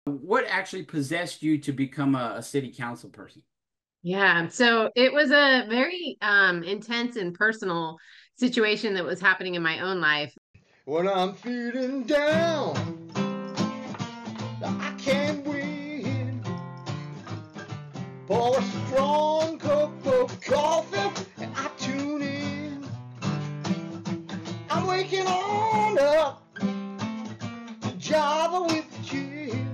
What actually possessed you to become a city council person? Yeah, so it was a very intense and personal situation that was happening in my own life. When I'm feeling down, I can't win. Pour a strong cup of coffee and I tune in. I'm waking on up to Java with Jim.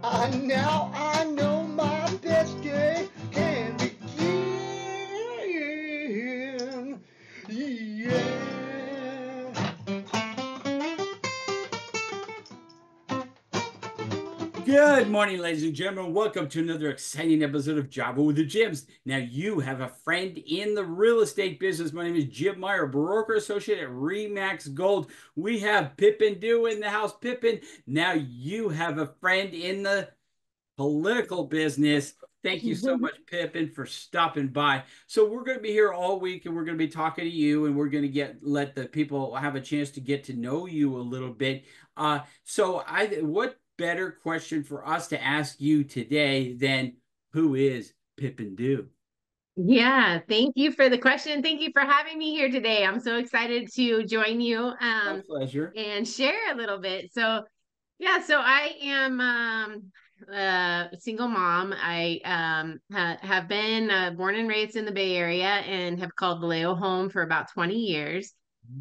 I know my best day can begin. Yeah. Good morning, ladies and gentlemen. Welcome to another exciting episode of Java with the Jims. Now, you have a friend in the real estate business. My name is Jim Meyer, broker associate at Remax Gold. We have Pippin Dew in the house. Pippin, now you have a friend in the political business. Thank you so much, Pippin, for stopping by. So we're going to be here all week, and we're going to be talking to you, and we're going to let the people have a chance to get to know you a little bit. What better question for us to ask you today than who is Pippin Dew? Yeah, thank you for the question. Thank you for having me here today. I'm so excited to join you My pleasure. and share a little bit. So I am a single mom. I have been born and raised in the Bay Area and have called Vallejo home for about 20 years.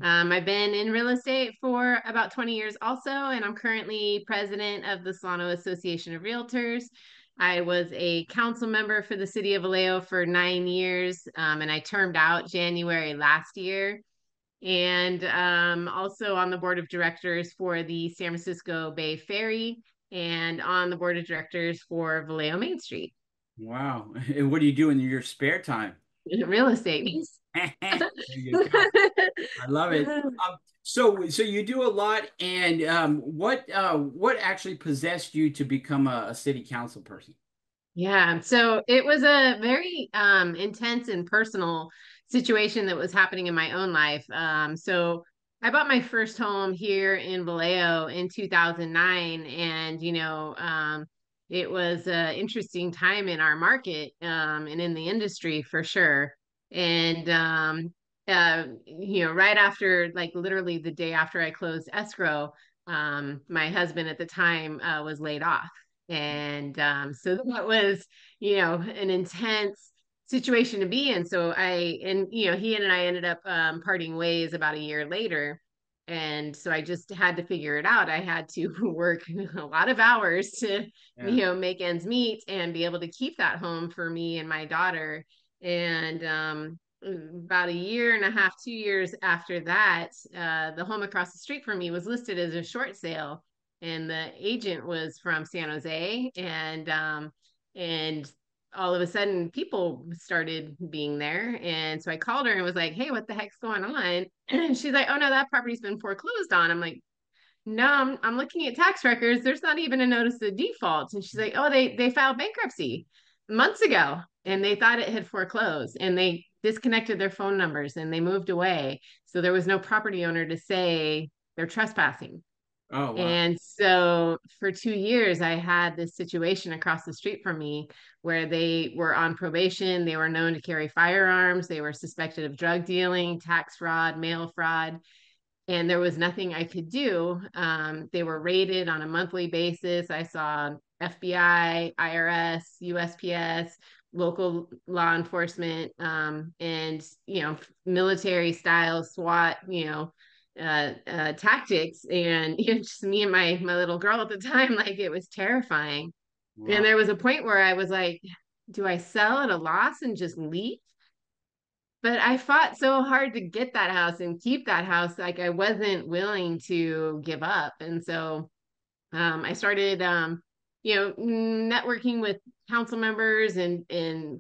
I've been in real estate for about 20 years also, and I'm currently president of the Solano Association of Realtors. I was a council member for the city of Vallejo for 9 years, and I termed out January last year. And also on the board of directors for the San Francisco Bay Ferry and on the board of directors for Vallejo Main Street. Wow. And what do you do in your spare time? Real estate. There you go. I love it. So you do a lot, and what actually possessed you to become a city council person? Yeah, so it was a very intense and personal situation that was happening in my own life. So I bought my first home here in Vallejo in 2009, and it was an interesting time in our market and in the industry for sure. And right after, like literally the day after I closed escrow, my husband at the time was laid off. And so that was, an intense situation to be in. He and I ended up parting ways about a year later. And so I just had to figure it out. I had to work a lot of hours to, Yeah. make ends meet and be able to keep that home for me and my daughter. And about a year and a half, 2 years after that, the home across the street from me was listed as a short sale, and the agent was from San Jose, and all of a sudden people started being there, and so I called her and was like, "Hey, what the heck's going on?" And she's like, "Oh no, that property's been foreclosed on." I'm like, "No, I'm looking at tax records. There's not even a notice of default." And she's like, "Oh, they filed bankruptcy months ago, and they thought it had foreclosed, and they disconnected their phone numbers and they moved away, so there was no property owner to say they're trespassing." Oh, wow. And so for 2 years, I had this situation across the street from me where they were on probation. They were known to carry firearms. They were suspected of drug dealing, tax fraud, mail fraud, and there was nothing I could do. They were raided on a monthly basis. I saw FBI, IRS, USPS, local law enforcement, and military style SWAT, tactics, and just me and my little girl at the time, like it was terrifying. And Wow. there was a point where I was like, do I sell at a loss and just leave? But I fought so hard to get that house and keep that house, like I wasn't willing to give up. And so I started networking with council members and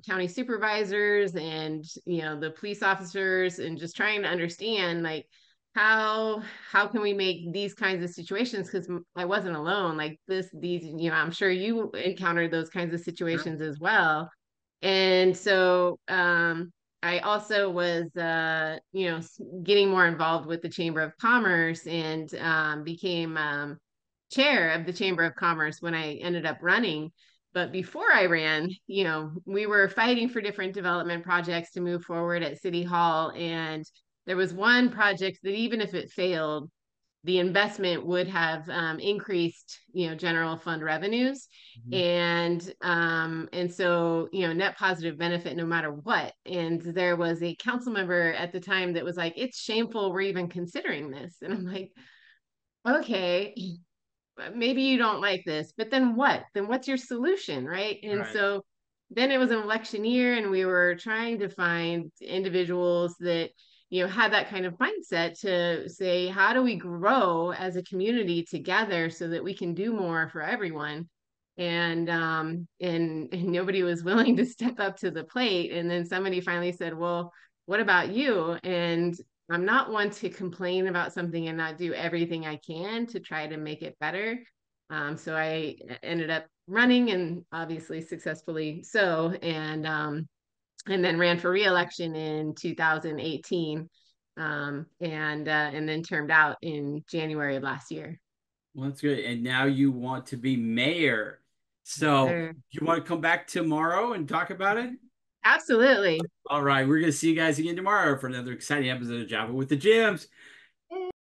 county supervisors and the police officers, and just trying to understand, like, how can we make these kinds of situations, because I wasn't alone, like these I'm sure you encountered those kinds of Sure. situations as well. And so I also was getting more involved with the Chamber of Commerce, and became chair of the Chamber of Commerce when I ended up running. But before I ran, we were fighting for different development projects to move forward at City Hall. And there was one project that even if it failed, the investment would have increased, general fund revenues. And so, net positive benefit no matter what. And there was a council member at the time that was like, it's shameful we're even considering this. And I'm like, okay, maybe you don't like this, but then what? Then what's your solution, right? And so then it was an election year, and we were trying to find individuals that had that kind of mindset to say, how do we grow as a community together so that we can do more for everyone? And nobody was willing to step up to the plate. And then somebody finally said, well, what about you? And I'm not one to complain about something and not do everything I can to try to make it better. So I ended up running, and obviously successfully so, and then ran for re-election in 2018, and then turned out in January of last year. Well, that's good. And now you want to be mayor. So you want to come back tomorrow and talk about it? Absolutely. All right. We're going to see you guys again tomorrow for another exciting episode of Java with the Gyms.